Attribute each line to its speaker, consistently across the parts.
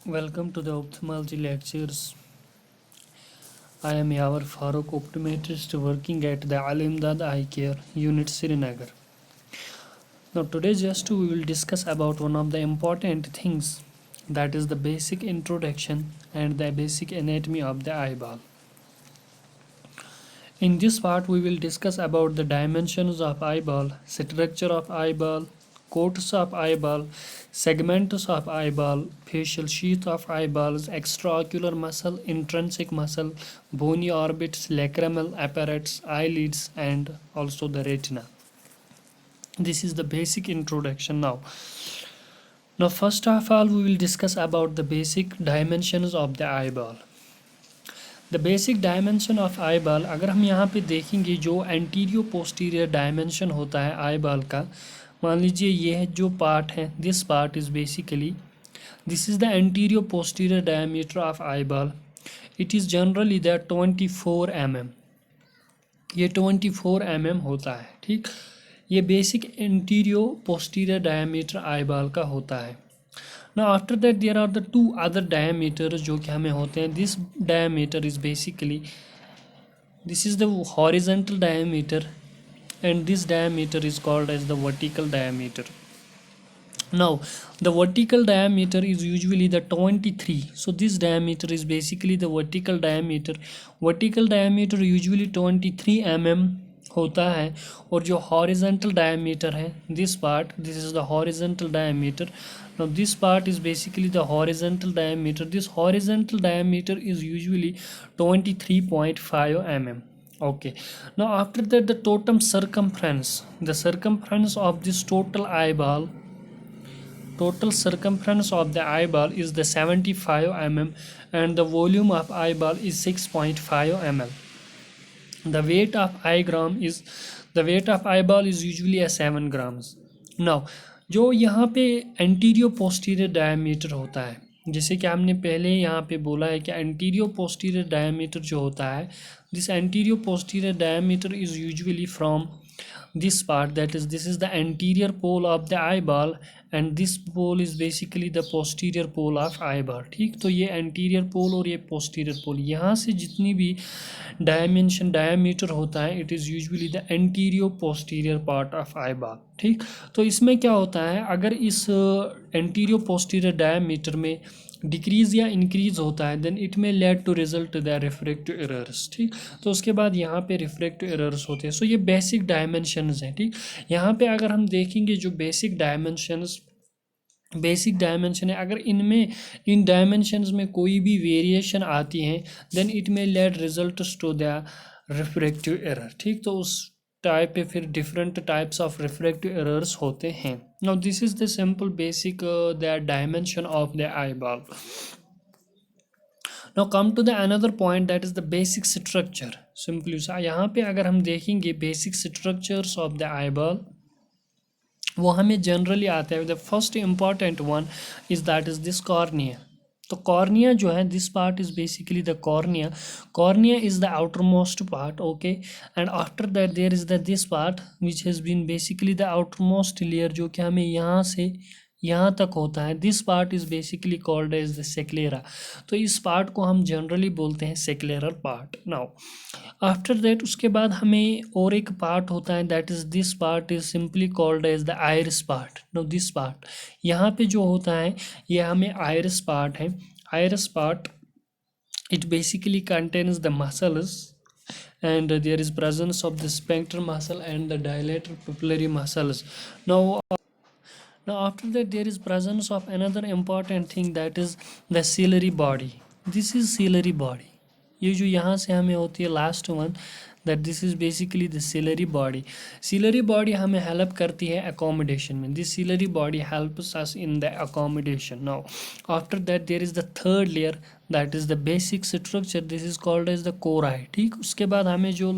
Speaker 1: Welcome to the ophthalmology lectures. I am Yawar Farooq, optometrist working at the Alimdad Eye Care Unit Srinagar. Now today just we will discuss about one of the important things, that is the basic introduction and the basic anatomy of the eyeball. In this part we will discuss about the dimensions of eyeball, structure of eyeball, coats of eyeball, segments of eyeball, facial sheath of eyeballs, extraocular muscle, intrinsic muscle, bony orbits, lacrimal apparatus, eyelids, and also the retina. This is the basic introduction now. Now first of all we will discuss about the basic dimensions of the eyeball. The basic dimension of eye ball, अगर हम यहाँ पे देखेंगे जो एंटीरियो posterior dimension होता है आई ball का, मान लीजिए ये है जो पार्ट है, this part is basically this is the anterior posterior diameter of eye ball. It is generally the 24 mm. ये 24 mm होता है. ठीक, ये basic anterior posterior diameter eye ball का होता है. Now after that there are the two other diameters जो कि हमें होते हैं. This diameter is basically, this is the horizontal diameter and this diameter is called as the vertical diameter. Now the vertical diameter is usually the 23. So this diameter is basically the vertical diameter. Vertical diameter usually 23 mm होता है, और जो horizontal diameter है this part, this is the horizontal diameter. Now this part is basically the horizontal diameter. This horizontal diameter is usually 23.5 mm. Okay. Now after that the total circumference, the circumference of this total eyeball, total circumference of the eyeball is the 75 mm and the volume of eyeball is 6.5 ml. The weight of eyeball is usually a 7 grams. Now जो यहाँ पे एंटीरियो posterior diameter होता है, जैसे कि हमने पहले यहाँ पे बोला है कि एंटीरियो पोस्टीरियर डायमीटर जो होता है, this anterior posterior diameter is usually from this part, that is this is the anterior pole of the eyeball and this pole is basically the posterior pole of eyeball. ठीक, तो ये anterior pole और ये posterior pole, यहाँ से जितनी भी diameter होता है, it is usually the anterior posterior part of eyeball. ठीक, तो इसमें क्या होता है, अगर इस anterior posterior diameter में डिक्रीज या इंक्रीज होता है, देन इट में lead to result the refractive errors. ठीक, तो उसके बाद यहाँ पे रिफ्रैक्टिव एरर्स होते हैं. सो ये बेसिक डायमेंशंस हैं. ठीक, यहाँ पे अगर हम देखेंगे जो बेसिक डायमेंशन है, अगर इनमें इन डायमेंशंस में कोई भी वेरिएशन आती है, देन इट में lead result to the refractive error. ठीक, तो उस टाइप पे फिर different types of refractive errors होते हैं. Now this is the simple basic the dimension of the eyeball. Now come to the another point, that is the basic structure. Simply यहाँ पे अगर हम देखेंगे basic structures of the eyeball, वो हमें generally आता है. The first important one is that is this cornea. तो कॉर्निया जो है, this part is basically the cornea. Cornea is the outer most part. Okay, and after that there is the this part which has been basically the outer most layer, जो कि हमें यहाँ से यहाँ तक होता है. This part is basically called as the sclera. तो इस पार्ट को हम जनरली बोलते हैं scleral part. Now after that उसके बाद हमें और एक पार्ट होता है, that is this part is simply called as the iris part. No this part यहाँ पे जो होता है ये हमें आयरिस पार्ट है. Iris part it basically contains the muscles and there is presence of the sphincter muscle and the dilator pupillary muscles. Now after that there is presence of another important thing, that is the ciliary body. This is ciliary body. ये जो यहाँ से हमें होती है last one, that this is basically the ciliary body. Ciliary body हमें help करती है accommodation में. This ciliary body helps us in the accommodation. Now after that there is the third layer, that is the basic structure. This is called as the choroid. ठीक, उसके बाद हमें जो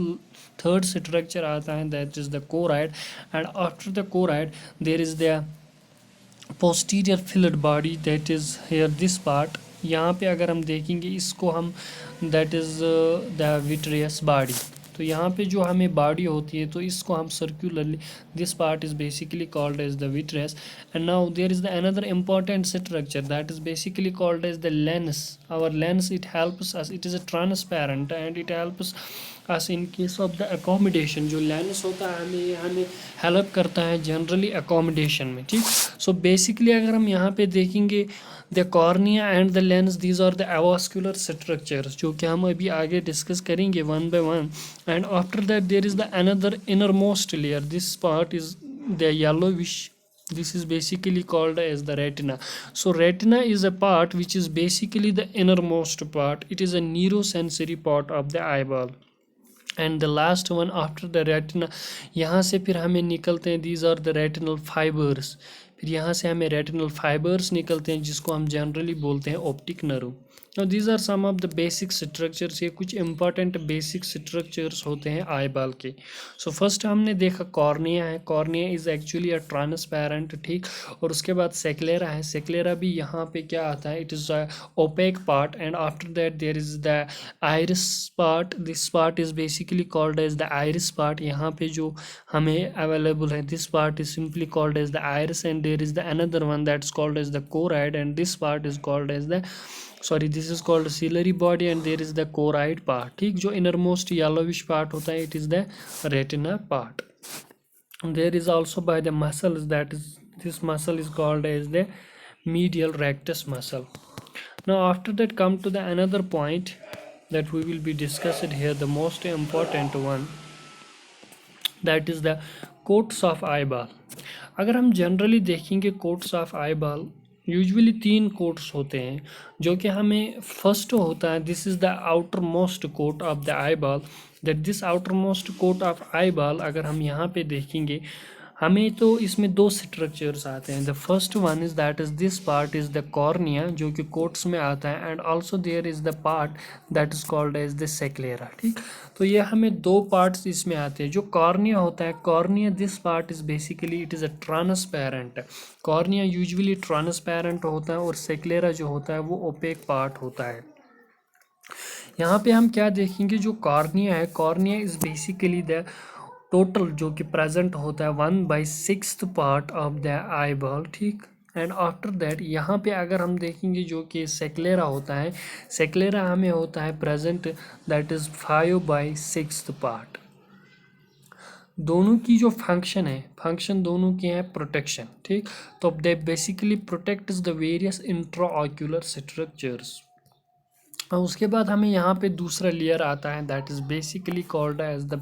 Speaker 1: third structure आता है, that is the choroid, and after the choroid there is the posterior filled body, that is here this part. यहाँ पे अगर हम देखेंगे इसको हम, that is the vitreous body. तो यहाँ पे जो हमें बॉडी होती है तो इसको हम circularly, this part is basically called as the vitreous. And now there is the another important structure that is basically called as the lens. Our lens, it helps us, it is a transparent and it helps us in case of the accommodation. जो lens होता है हमें हमें help करता है generally accommodation में, ठीक. So basically अगर हम यहाँ पे देखेंगे the cornea and the lens, these are the avascular structures, जो कि हम अभी आगे डिस्कस करेंगे one by one. And after that there is the another inner most layer, this part is the yellowish. This is basically called as the retina. So retina is a part which is basically the innermost part. It is a neurosensory part of the eyeball. And the last one after the retina, यहाँ से फिर हमें निकलते हैं, these are the retinal fibers. फिर यहाँ से हमें retinal fibers निकलते हैं जिसको हम जनरली बोलते हैं optic nerve. Now these are some of the basic structures. ये कुछ important basic structures होते हैं eyeball के. So first हमने देखा cornea है, cornea is actually a transparent, ठीक. और उसके बाद sclera है, sclera भी यहाँ पे क्या आता है, it is a opaque part. And after that there is the iris part. This part is basically called as the iris part. यहाँ पे जो हमें available है, this part is simply called as the iris. And there is the another one that's called as the choroid, and this part is called as the this is called ciliary body. And there is the choroid part, ठीक. जो innermost yellowish part होता है, it is the retina part. And there is also by the muscles, that is this muscle is called as the medial rectus muscle. Now after that come to the another point that we will be discussing here, the most important one, that is the coats of eyeball. अगर हम generally देखेंगे coats of eyeball, usually 3 coats होते हैं जो कि हमें first होता है, this is the outer most coat of the eyeball. That this outer most coat of eyeball, अगर हम यहाँ पे देखेंगे हमें तो इसमें 2 स्ट्रक्चर्स आते हैं. The first one is that is this part is the cornea, जो कि कोट्स में आता है. And also there is the part that is called as the sclera, ठीक. तो ये हमें 2 पार्ट्स इसमें आते हैं. जो कॉर्निया होता है, cornea this part is basically it is a transparent. Cornea usually transparent होता है और सेक्लेरा जो होता है वो ओपेक पार्ट होता है. यहाँ पे हम क्या देखेंगे, जो कॉर्निया है, cornea is basically the total जो कि प्रेजेंट होता है 1/6 पार्ट ऑफ द आईबॉल, ठीक. एंड आफ्टर दैट यहाँ पे अगर हम देखेंगे जो कि सेक्लेरा होता है, सेक्लेरा हमें होता है प्रेजेंट दैट इज़ 5/6 पार्ट. दोनों की जो फंक्शन है, फंक्शन दोनों की है प्रोटेक्शन, ठीक. तो they basically protect the various intraocular structures. और उसके बाद हमें यहाँ पे दूसरा लेयर आता है that is basically called as the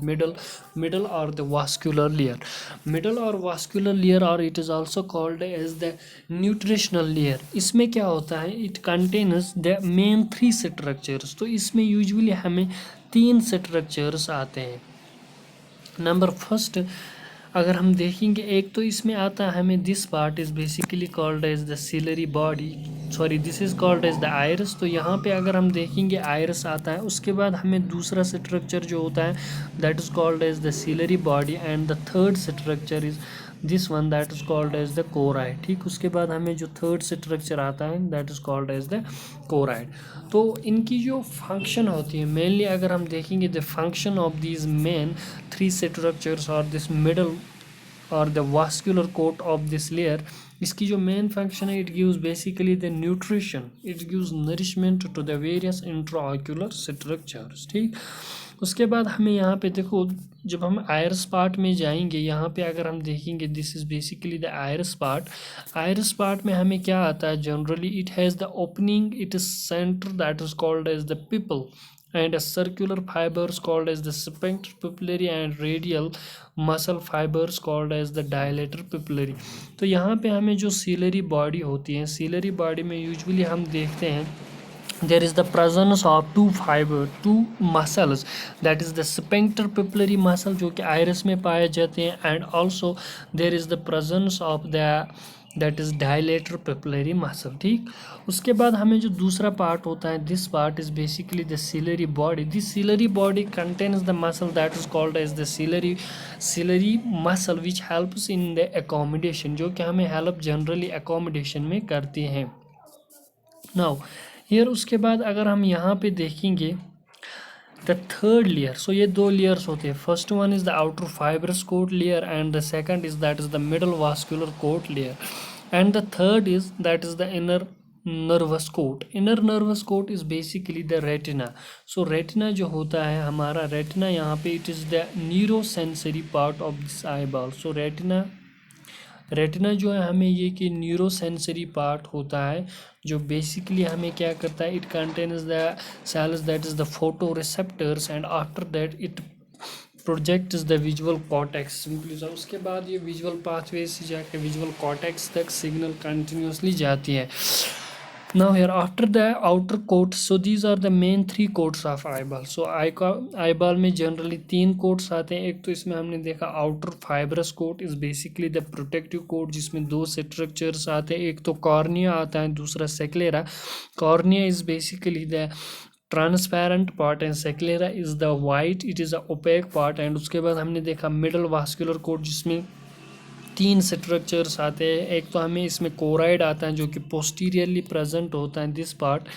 Speaker 1: middle और द वास्कुलर लेयर. मिडल और वास्कुलर लेयर, और it is also called as the nutritional layer. इसमें क्या होता है, it contains the main 3 structures. तो इसमें यूजुअली हमें 3 स्ट्रक्चर्स आते हैं. नंबर फर्स्ट अगर हम देखेंगे, एक तो इसमें आता है हमें this part is basically called as the ciliary body, this is called as the iris. तो यहाँ पे अगर हम देखेंगे आयरस आता है. उसके बाद हमें दूसरा स्ट्रक्चर जो होता है that is called as the ciliary body. And the third structure is this one that is called as the choroid, ठीक. उसके बाद हमें जो थर्ड स्ट्रक्चर आता है that is called as the choroid. तो इनकी जो फंक्शन होती है मेनली अगर हम देखेंगे, the function of these main 3 structures और दिस मिडल और the vascular coat of this layer, इसकी जो मेन फंक्शन है, it gives basically the nutrition, it gives nourishment to the various intraocular structures, ठीक. उसके बाद हमें यहाँ पे देखो, जब हम आयरस पार्ट में जाएंगे, यहाँ पे अगर हम देखेंगे this is basically the iris part. Iris part में हमें क्या आता है, generally it has the opening, it is centre that is called as the pupil, and a circular fibers called as the sphincter pupillary and radial muscle fibers called as the dilator pupillary. तो यहाँ पे हमें जो ciliary body होती है, ciliary body में usually हम देखते हैं there is the presence of 2 muscles, that is the sphincter pupillary muscle जो कि iris में पाए जाते हैं, and also there is the presence of the that is dilator pupillary muscle, ठीक. उसके बाद हमें जो दूसरा पार्ट होता है, this part is basically the ciliary body. This ciliary body contains the muscle that is called as the ciliary muscle which helps in the accommodation, जो कि हमें help generally accommodation में करती हैं. Now here उसके बाद अगर हम यहाँ पे देखेंगे the third layer. So ये दो layers होते हैं. First one is the outer fibrous coat layer, and the second is that is the middle vascular coat layer, and the third is that is the inner nervous coat. Inner nervous coat is basically the retina. So retina जो होता है हमारा retina यहाँ पे it is the neurosensory part of this eyeball. So retina जो है हमें ये कि न्यूरोसेंसरी पार्ट होता है जो बेसिकली हमें क्या करता है. It contains the cells that is the photo receptors, and after that it projects the visual cortex. Simply sir उसके बाद ये विजुअल पाथवे से जाकर विजुअल कॉर्टेक्स तक सिग्नल कंटिन्यूसली जाती है. Now here after the outer coat, so these are the main three coats of eyeball. So eyeball में generally तीन coats आते हैं. एक तो इसमें हमने देखा outer fibrous coat is basically the protective coat जिसमें दो structures आते हैं. एक तो cornea आता है, दूसरा sclera. Cornea is basically the transparent part and sclera is the white, it is the opaque part. and उसके बाद हमने देखा middle vascular coat जिसमें तीन स्ट्रक्चर्स आते हैं. एक तो हमें इसमें कोराइड आता है जो कि पोस्टीरियरली प्रेजेंट होता है. This part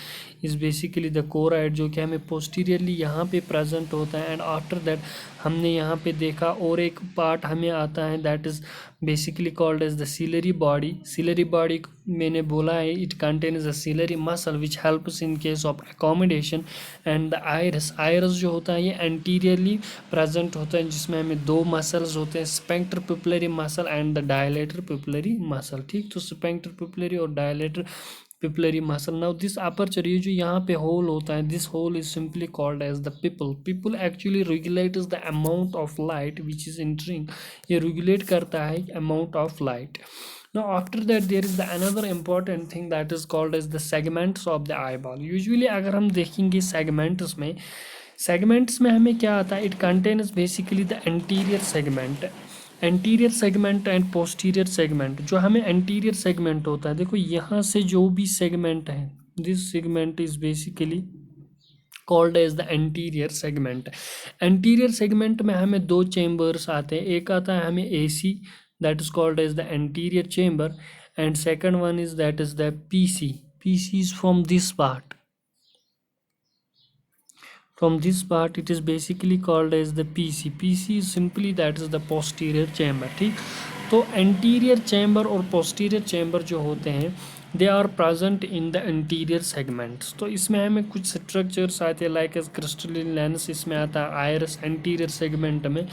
Speaker 1: is basically the choroid जो कि हमें पोस्टीरियरली यहाँ पे प्रेजेंट होता है. एंड आफ्टर दैट हमने यहाँ पे देखा और एक पार्ट हमें आता है that is basically called as the ciliary body. Ciliary body मैंने बोला है it contains the ciliary muscle which helps in case of accommodation. And the iris, iris जो होता है ये एंटीरियरली प्रेजेंट होता है जिसमें हमें दो मसल्स होते हैं, sphincter pupillary muscle and the dilator pupillary muscle. ठीक, तो स्पेंक्टर पिपलरी और dilator pupillary muscle. Now this aperture, ये जो यहाँ पे होल होता है, this hole is simply called as the pupil. Pupil actually regulates the amount of light which is entering. ये रेगुलेट करता है amount of light. Now after that there is the another important thing that is called as the segments of the eyeball. Usually अगर हम देखेंगे segments में हमें क्या आता है, it contains basically the anterior segment and posterior segment. जो हमें एंटीरियर सेगमेंट होता है, देखो यहाँ से जो भी सेगमेंट है, this segment is basically called as the anterior segment. Anterior segment में हमें दो चेम्बर्स आते हैं. एक आता है हमें AC, that is called as the anterior chamber, and second one is that is the PC. PC is from this part. From this part it is basically called as the PC. PC is simply that is the posterior chamber. ठीक, तो anterior chamber और posterior chamber जो होते हैं they are present in the interior segments. तो इसमें हमें कुछ स्ट्रक्चर्स आते हैं लाइक एज क्रिस्टलिन लेंस इसमें आता है, आयरस एंटीरियर सेगमेंट में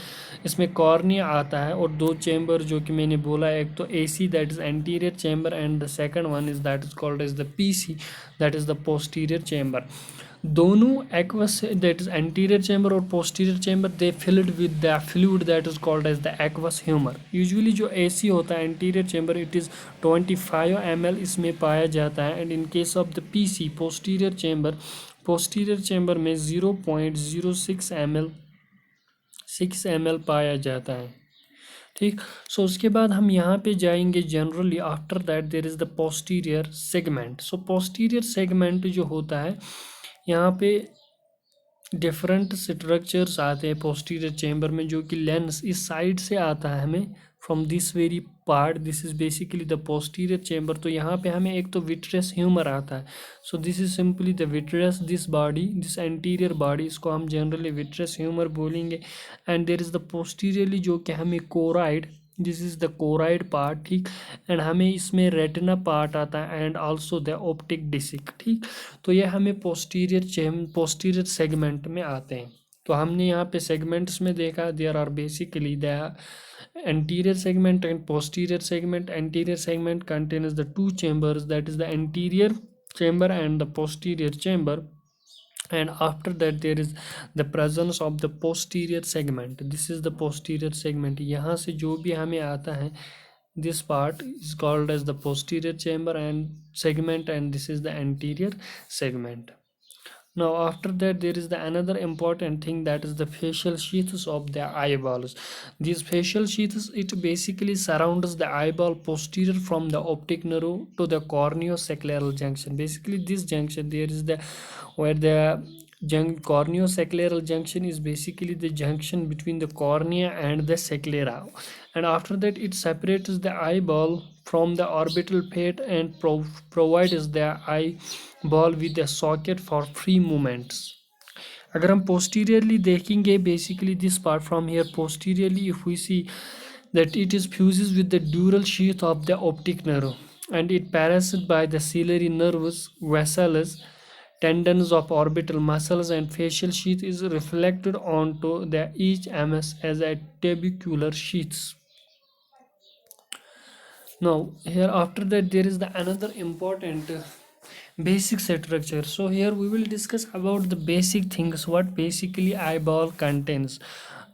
Speaker 1: इसमें कॉर्निया आता है, और दो चेम्बर जो कि मैंने बोला, एक तो AC that is anterior chamber and the second one is that is called as the PC that is the posterior chamber. दोनों aqueous that is anterior chamber और posterior chamber they filled with the fluid that is called as the aqueous humour. Usually जो AC होता है anterior chamber it is 25 ml इसमें पाया जाता है, and in case of the PC posterior chamber में 0.06 ml 6 ml पाया जाता है. ठीक, सो उसके बाद हम यहाँ पे जाएंगे generally. After that there is the posterior segment. So posterior segment जो होता है यहाँ पे डिफरेंट स्ट्रक्चर्स आते हैं पोस्टीरियर चेम्बर में, जो कि लेंस इस साइड से आता है हमें from this very part. This is basically the posterior chamber. तो यहाँ पे हमें एक तो विट्रस ह्यूमर आता है. So this is simply the vitreous, this body, this anterior body, इसको हम जनरली विट्रस ह्यूमर बोलेंगे. And there is the posteriorly जो कि हमें choroid, this is the choroid part. ठीक, एंड हमें इसमें रेटिना पार्ट आता है and also the optic disc. ठीक, तो ये हमें पोस्टीरियर सेगमेंट में आते हैं. तो हमने यहाँ पे सेगमेंट्स में देखा there are basically the anterior segment and posterior segment. Anterior segment contains the two chambers, that is the anterior chamber and the posterior chamber, and after that there is the presence of the posterior segment. This is the posterior segment. यहाँ से जो भी हमें आता है this part is called as the posterior chamber and segment, and this is the anterior segment. Now after that there is the another important thing, that is the facial sheaths of the eyeballs. These facial sheaths, it basically surrounds the eyeball posterior from the optic nerve to the corneoscleral junction. Basically this junction there is the where the corneoscleral junction is basically the junction between the cornea and the sclera, and after that it separates the eyeball from the orbital plate and provides the eyeball with a socket for free movements. अगर हम posteriorly देखेंगे, basically this part from here posteriorly, if we see that it is fuses with the dural sheath of the optic nerve, and it passes by the ciliary nerves, vessels, tendons of orbital muscles, and facial sheath is reflected onto the each ms as a tubercular sheaths. Now here after that there is the another important basic structure. So here we will discuss about the basic things what basically eyeball contains.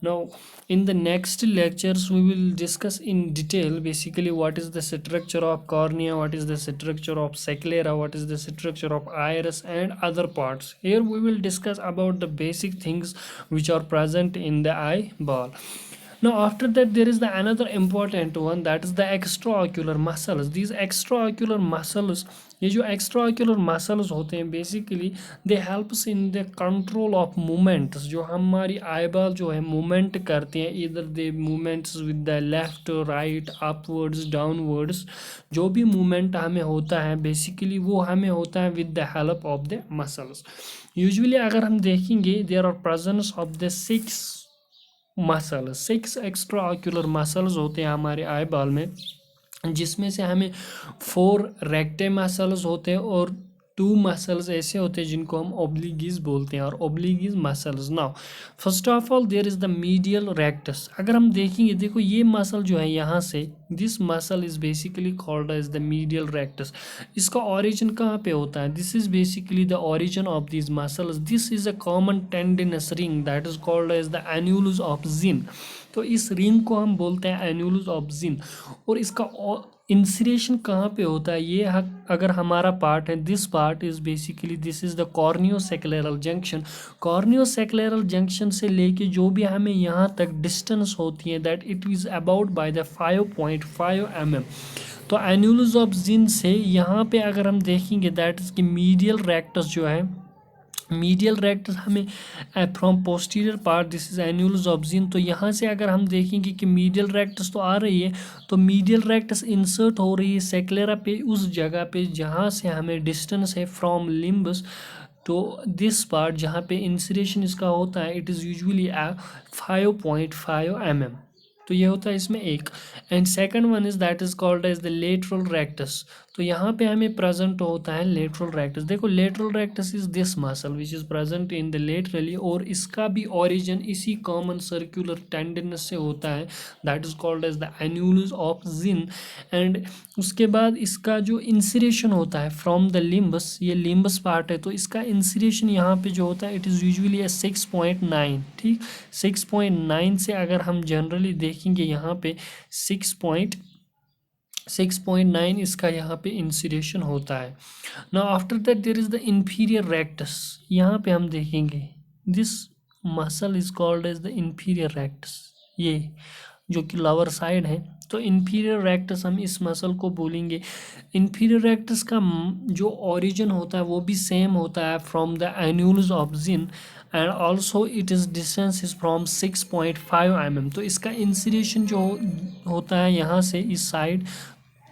Speaker 1: Now in the next lectures we will discuss in detail basically what is the structure of cornea, what is the structure of sclera, what is the structure of iris and other parts. Here we will discuss about the basic things which are present in the eyeball. Now after that there is the another important one, that is the extraocular muscles. These extraocular muscles, ये जो extraocular muscles होते हैं basically they helps in the control of movements. जो हमारी eyeball जो है movement करते हैं, either they movements with the left, right, upwards, downwards, जो भी movement हमें होता है basically वो हमें होता है with the help of the muscles. Usually अगर हम देखेंगे there are presence of the six extra ocular muscles होते हैं हमारे आई बॉल में, जिसमें से हमें 4 रेक्टे मसल्स होते हैं और 2 मसल्स ऐसे होते हैं जिनको हम ओब्लिगीज बोलते हैं, और obliques muscles. Now first of all there is the medial rectus. अगर हम देखेंगे, देखो ये मसल जो है यहाँ से, this muscle is basically called as the medial rectus. इसका ओरिजिन कहाँ पे होता है? This is basically the origin of this muscles. This is a common tendinous ring that is called as the annulus of Zinn. तो इस ring को हम बोलते हैं एन्यूलस ऑफ जिन. और इसका इंसिरेशन कहाँ पे होता है? ये अगर हमारा पार्ट है, this part is basically this is the corneoscleral junction. Corneoscleral junction से लेके जो भी हमें यहाँ तक डिस्टेंस होती है that it is about by the 5.5 mm. तो एन्यूलस ऑफ जिन से यहाँ पे अगर हम देखेंगे दैट इज कि मीडियल रेक्टस जो है, मीडियल रेक्टस हमें from posterior part, this is annulus of Zinn. तो यहाँ से अगर हम देखेंगे कि मीडियल रेक्टस तो आ रही है, तो मीडियल रेक्टस इंसर्ट हो रही है सेक्लेरा पे, उस जगह पे जहाँ से हमें डिस्टेंस है फ्रॉम लिम्बस. तो दिस पार्ट जहाँ पे इंसरेशन इसका होता है इट इज़ यूजुअली 5.5 mm. तो ये होता है इसमें एक. And second one is that is called as the lateral rectus. तो यहाँ पे हमें प्रेजेंट होता है लेटरल रेक्टस. देखो lateral rectus is this muscle which is present in the laterally, और इसका भी ओरिजिन इसी कॉमन सर्कुलर टेंडनस से होता है that is called as the annulus of Zinn. And उसके बाद इसका जो इंसिरेशन होता है फ्रॉम द लिम्बस, ये लिम्बस पार्ट है, तो इसका इंसिरेशन यहाँ पे जो होता है इट इज़ यूजुअली 6.9. ठीक, 6.9 से अगर हम जनरली देखेंगे यहाँ पे 6.9 इसका यहाँ पे इंसिरेशन होता है. Now after that there is the inferior rectus. यहाँ पे हम देखेंगे this muscle is called as the inferior rectus, ये जो कि लोअर साइड है. तो इंफीरियर रेक्टस हम इस मसल को बोलेंगे. इंफीरियर रेक्टस का जो ओरिजिन होता है वो भी सेम होता है from the annulus of Zinn, and also it is distance is from 6.5 mm. तो इसका इंसिरेशन जो होता है यहाँ से इस साइड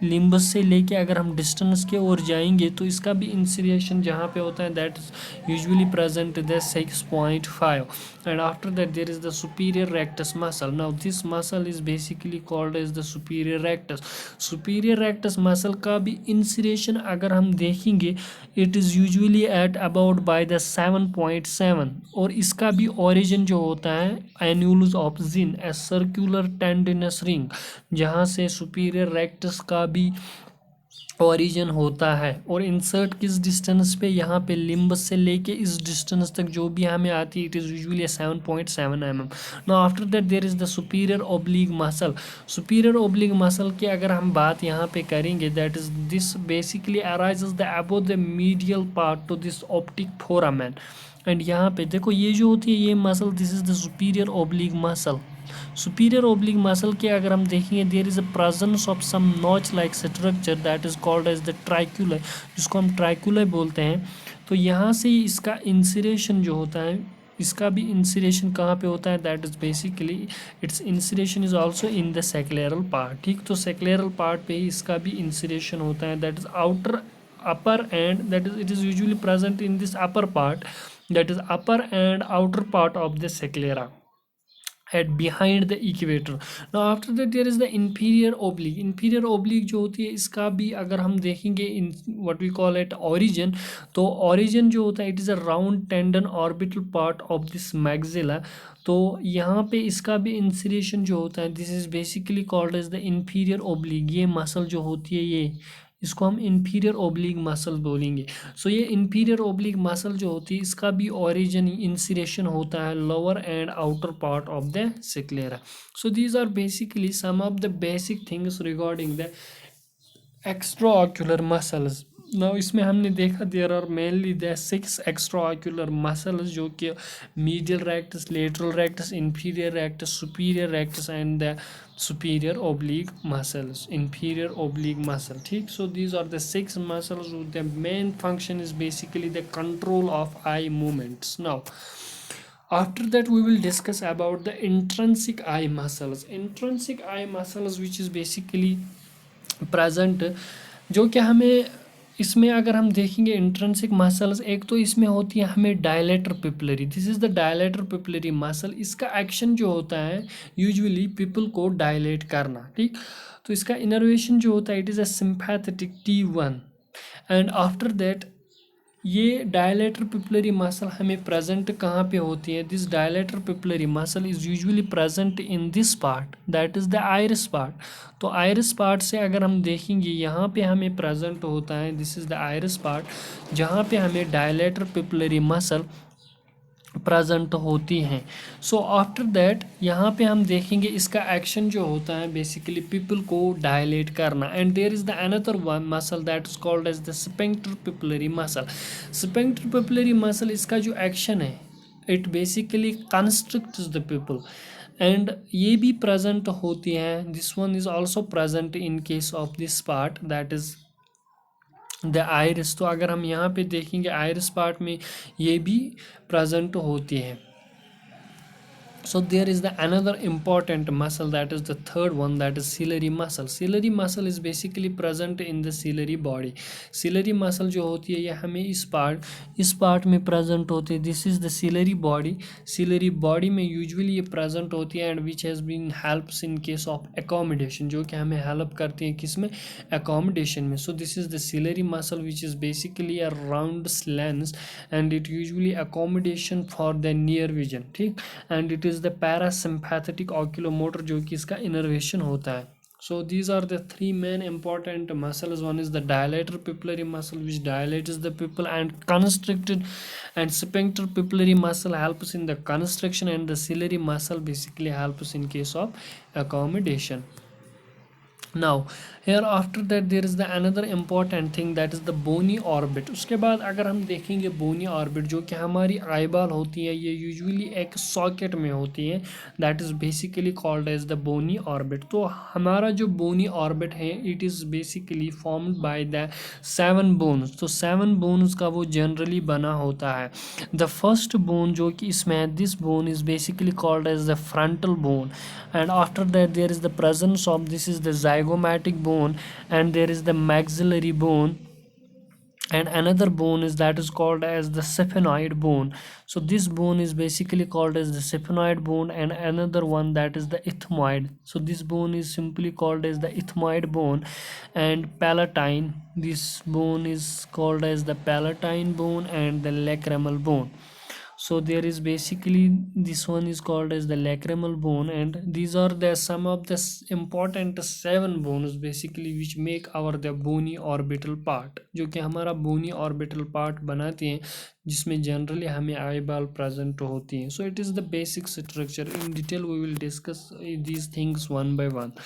Speaker 1: लिम्बस से लेके अगर हम डिस्टेंस के ओर जाएंगे तो इसका भी इंसिरेशन जहाँ पे होता है that is usually present the 6.5. And after that there is the superior rectus muscle. Now this muscle is basically called as the superior rectus. Superior rectus muscle का भी इंसिरेशन अगर हम देखेंगे it is usually at about by the 7.7, और इसका भी origin जो होता है annulus of Zinn, a circular tendinous ring, जहाँ से सुपीरियर रेक्टस का भी ओरिजिन होता है. और इंसर्ट किस डिस्टेंस पे? यहाँ पे लिम्बस से लेके इस डिस्टेंस तक जो भी हमें आती है it is usually 7.7 mm. Now after that there is the superior oblique muscle. Superior oblique muscle की अगर हम बात यहाँ पे करेंगे that is this basically arises the above the medial part to this optic foramen. And यहाँ पे देखो ये जो होती है ये muscle, this is the superior oblique muscle. Superior oblique muscle के अगर हम देखेंगे there is a presence of some notch like structure that is called as the trochlea, जिसको हम ट्राइक्यूला बोलते हैं. तो यहाँ से इसका इंसिरेशन जो होता है, इसका भी इंसिरेशन कहाँ पे होता है that is basically its insertion is also in the scleral part. ठीक, तो सेक्लेरल पार्ट पे ही इसका भी इंसिरेशन होता है that is outer upper, and that is it is usually present in this upper part. that is upper and outer part of the sclera at behind the equator. Now after that there is the inferior oblique. Inferior oblique जो होती है इसका भी अगर हम देखेंगे in what we call it origin, तो origin जो होता है it is a round tendon orbital part of this maxilla. तो यहाँ पे इसका भी इंसरेशन जो होता है this is basically called as the inferior oblique. ये मसल जो होती है ये इसको हम इंफीरियर ओब्लिक मसल बोलेंगे. सो ये इंफीरियर ओब्लिक मसल जो होती है इसका भी ओरिजिन इंसिरेशन होता है lower and outer part of the sclera. So these are basically some of the basic things regarding the extraocular muscles. Now इसमें हमने देखा there are mainly the 6 extraocular muscles जो कि medial rectus, lateral rectus, inferior rectus, superior rectus and the superior oblique muscles, inferior oblique muscle. ठीक, so these are the 6 muscles. The main function is basically the control of eye movements. Now after that we will discuss about the intrinsic eye muscles. Intrinsic eye muscles which is basically present, जो कि हमें इसमें अगर हम देखेंगे intrinsic muscles, एक तो इसमें होती है हमें dilator pupillary. This is the dilator pupillary muscle. इसका एक्शन जो होता है यूजुअली पीपल को डायलेट करना. ठीक, तो इसका इनर्वेशन जो होता है it is a sympathetic T1 and after that ये डायलेटर पिपलरी मसल हमें प्रेजेंट कहाँ पे होती है. This dilator pupillary muscle is usually present in this part that is the iris part. तो आइरिस पार्ट से अगर हम देखेंगे यहाँ पे हमें प्रेजेंट होता है this is the iris part जहाँ पे हमें डायलेटर पिपलरी मसल प्रेजेंट होती हैं. सो आफ्टर दैट यहाँ पे हम देखेंगे इसका एक्शन जो होता है बेसिकली पीपल को डायलेट करना. And there is the another one muscle that is called as the sphincter pupillary muscle. Sphincter pupillary muscle इसका जो एक्शन है it basically constricts the pupil and ये भी प्रेजेंट होती हैं. This one is also present in case of this part that is the iris. तो अगर हम यहाँ पे देखेंगे आइरिस पार्ट में ये भी प्रेजेंट होती है. So there is the another important muscle that is the third one that is ciliary muscle. Ciliary muscle is basically present in the ciliary body. Ciliary muscle जो होती है ये हमें इस part में present होती है. This is the ciliary body. Ciliary body में usually ये present होती है and which has been helps in case of accommodation, जो कि हमें help करती है किस में, accommodation में. So this is the ciliary muscle which is basically a round lens and it usually accommodation for the near vision. ठीक, and it is the parasympathetic oculomotor जो कि इसका इनर्वेशन होता है. So these are the 3 main important muscles. One is the dilator pupillary muscle which dilates the pupil and constricted, and sphincter pupillary muscle helps in the constriction, and the ciliary muscle basically helps in case of accommodation. Now here after that there is the another important thing that is the bony orbit. उसके बाद अगर हम देखेंगे bony orbit जो कि हमारी eyeball होती है ये usually एक socket में होती है that is basically called as the bony orbit. तो हमारा जो bony orbit है it is basically formed by the 7 bones. तो 7 bones का वो generally बना होता है. The first bone जो कि इसमें है this bone is basically called as the frontal bone, and after that there is the presence of this is the zygomatic bone, and there is the maxillary bone, and another bone is that is called as the sphenoid bone. So this bone is basically called as the sphenoid bone, and another one that is the ethmoid. So this bone is simply called as the ethmoid bone. And palatine, this bone is called as the palatine bone, and the lacrimal bone. So there is basically this one is called as the lacrimal bone, and these are the some of the important 7 bones basically which make our the bony orbital part, जो कि हमारा bony orbital part बनाते हैं जिसमें generally हमें eyeball present होती हैं. So it is the basic structure. In detail we will discuss these things one by one.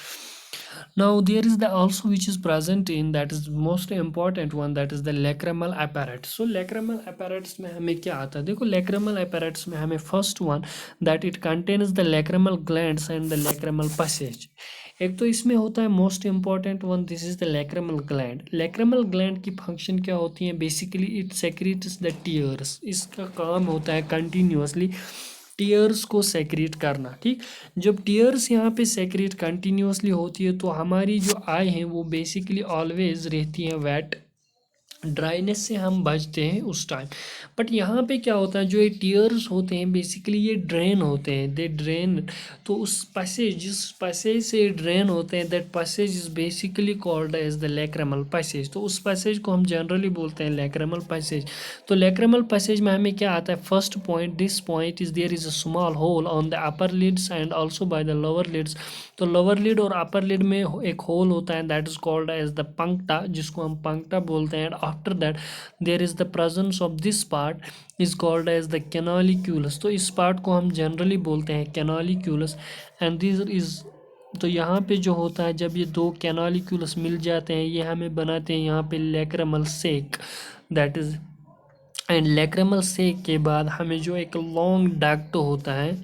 Speaker 1: Now there is the also which is present in that is most important one that is the lacrimal apparatus. So lacrimal apparatus में हमें क्या आता है, देखो lacrimal apparatus में हमें first one that it contains the lacrimal glands and the lacrimal passage. एक तो इसमें होता है most important one this is the lacrimal gland. Lacrimal gland की फंक्शन क्या होती है basically it secrets the tears. इसका काम होता है कंटिन्यूसली टीयर्स को सेक्रेट करना. ठीक, जब टीयर्स यहाँ पे सेक्रेट कंटिन्यूसली होती है तो हमारी जो आई है वो बेसिकली ऑलवेज रहती है वेट ड्राइनेस से हम बचते हैं उस टाइम। बट यहाँ पे क्या होता है, जो ये टीयर्स होते हैं बेसिकली ये ड्रेन होते हैं, दे ड्रेन। तो उस पैसेज, जिस पैसेज से ड्रेन होते हैं, that passage is basically called as the lacrimal passage. तो उस पैसेज को हम जनरली बोलते हैं लैक्रिमल पैसेज। तो लैक्रिमल पैसेज में हमें क्या आता है, first point, this point is there is a small hole on the upper lids and also by the lower lids. तो लोअर लिड और अपर लिड में एक होल होता है, that is called as the puncta, जिसको हम पंक्टा बोलते हैं। After that there is the presence of this part is called as the canaliculus. तो इस पार्ट को हम जनरली बोलते हैं कैनालिक्यूलस। एंड दिस इज, तो यहाँ पे जो होता है, जब ये दो कैनालिक्यूलस मिल जाते हैं, ये हमें बनाते हैं यहाँ पे lacrimal sac, that is. And lacrimal sac के बाद हमें जो एक लॉन्ग डक्ट होता है,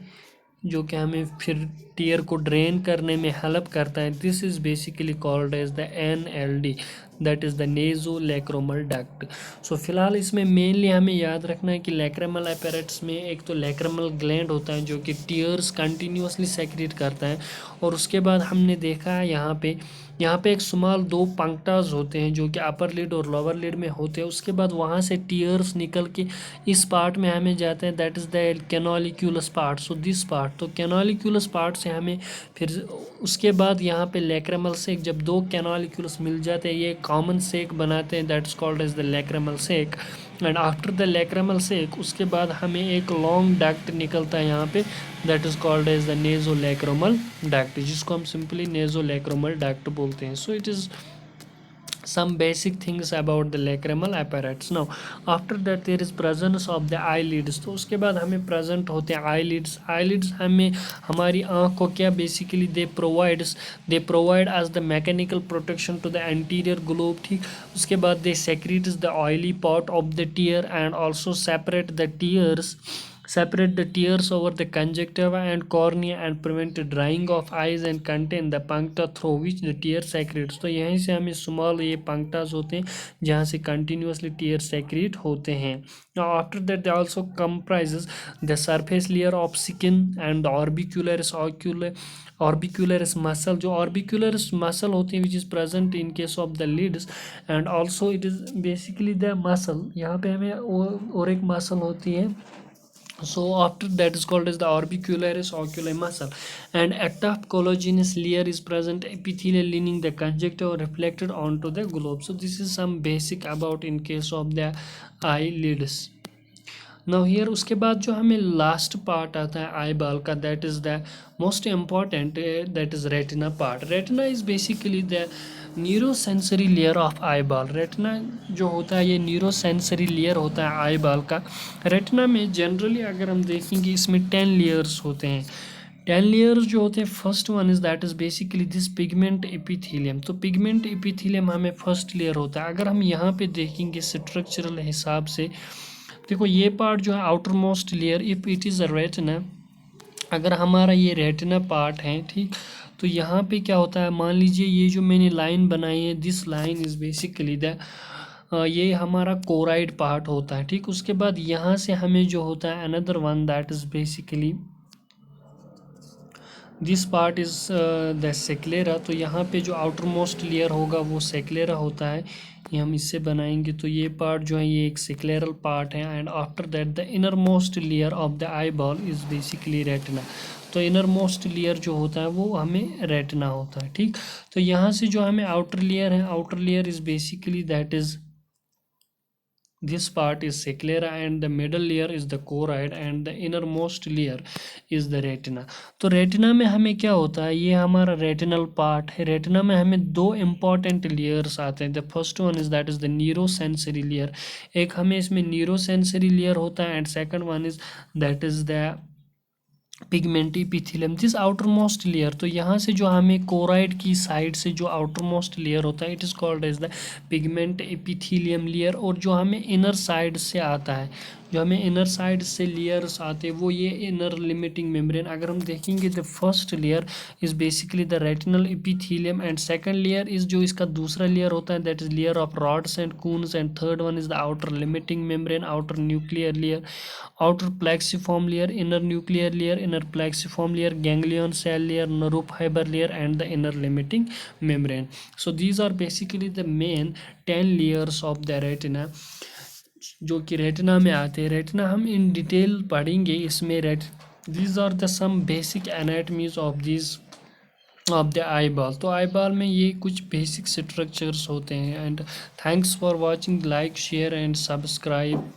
Speaker 1: जो कि हमें फिर टीयर को ड्रेन करने में हेल्प करता है, this is basically called as the NLD, that is the nasolacrimal duct. So फिलहाल इसमें मेनली हमें याद रखना है कि लैक्रिमल अपैरेट्स में एक तो लैक्रिमल ग्लैंड होता है जो कि टीयर्स कंटिन्यूसली सेक्रेट करता है, और उसके बाद हमने देखा है यहाँ पे एक स्मॉल दो पंक्टास होते हैं जो कि अपर लिड और लोअर लिड में होते हैं। उसके बाद वहाँ से टीयर्स निकल के इस पार्ट में हमें जाते हैं, that is the canaliculus part. So this part, तो कैनालिक्यूलस पार्ट से हमें फिर उसके बाद यहाँ पे लैक्रिमल सेक, जब दो कैनालिक्यूलस मिल जाते हैं ये कॉमन सेक बनाते हैं, that's called as the lacrimal sac. And after the lacrimal sac उसके बाद हमें एक लॉन्ग डक्ट निकलता है यहाँ पे, that is called as the nasolacrimal duct, जिसको हम सिंपली नेजोलैक्रोमल डक्ट बोलते हैं। So it is some basic things about the lacrimal apparatus. Now after that there is presence of the eyelids। तो उसके बाद हमें present होते हैं eyelids हमें हमारी आँख को क्या basically they provide as the mechanical protection to the anterior globe, ठीक। उसके बाद they secrete the oily part of the tear and also separate the tears over the conjunctiva and cornea and prevent the drying of eyes and contain the puncta through which the tear secretes। तो यहीं से हमें small ये punctas होते हैं जहाँ से continuously tier secret होते हैं। Now after that they also comprises the surface layer of skin and the orbicularis muscle। जो orbicularis muscle होती है which is present in case of the lids and also it is basically the muscle। यहाँ पे हमें और एक muscle होती है, so after that is called as the orbicularis oculi muscle। and a tough collagenous layer is present epithelial lining the conjunctiva reflected onto the globe। so this is some basic about in case of the eyelids। now here उसके बाद जो हमें last part आता है आई ball का, that is the most important, that is retina part. Retina is basically the neurosensory layer of eye ball. Retina जो होता है ये न्यूरोसेंसरी लेयर होता है आई बॉल का। रेटिना में जनरली अगर हम देखेंगे इसमें 10 लेयर्स होते हैं। 10 लेयर्स जो होते हैं, first one is that is basically this pigment epithelium. तो पिगमेंट एपिथेलियम हमें फर्स्ट लेयर होता है। अगर हम यहाँ पे देखेंगे स्ट्रक्चरल हिसाब से, देखो ये पार्ट जो है outer most layer, if it is a retina, अगर हमारा ये रेटिना पार्ट है, ठीक, तो यहाँ पे क्या होता है, मान लीजिए ये जो मैंने लाइन बनाई है, this line is basically the ये हमारा कोराइड पार्ट होता है, ठीक। उसके बाद यहाँ से हमें जो होता है another one, that is basically this part is the sclera. तो यहाँ पे जो आउटर मोस्ट लेयर होगा वो सेक्लेरा होता है, ये हम इससे बनाएंगे। तो ये पार्ट जो है ये एक सेक्लेरल पार्ट है। And after that the inner most layer of the eye ball is basically retina. तो इनर मोस्ट लेयर जो होता है वो हमें रेटिना होता है, ठीक। तो यहाँ से जो हमें आउटर लेयर है, outer layer is basically that is this part is sclera and the middle layer is the choroid and the innermost layer is the retina। तो रेटिना में हमें क्या होता है, ये हमारा रेटिनल पार्ट है। रेटिना में हमें दो इम्पॉर्टेंट लेयर्स आते हैं। The first one is that is the neurosensory layer, एक हमें इसमें न्यूरोसेंसरी लेयर होता है। And second one is that is the pigment epithelium, this outer most layer. तो यहाँ से जो हमें कोराइड की साइड से जो आउटर मोस्ट लेयर होता है, it is called as the pigment epithelium layer. और जो हमें इनर साइड से आता है, जो हमें इनर साइड से लेयर्स आते हैं वो ये इनर लिमिटिंग मेम्ब्रेन। अगर हम देखेंगे the first layer is basically the retinal epithelium, and second layer is जो इसका दूसरा लेयर होता है that is layer of rods and Coons, and third one is the outer limiting membrane, outer nuclear layer, outer plexiform layer, inner nuclear layer, inner plexiform layer, ganglion cell layer, nerve fiber layer, and the inner limiting membrane. So these are basically the main 10 layers of the retina जो कि retina में आते हैं। Retina हम in detail पढ़ेंगे इसमें। these are the some basic anatomies of these of the eye ball. तो eye ball में ये कुछ बेसिक स्ट्रक्चर्स होते हैं। And thanks for watching, like share and subscribe.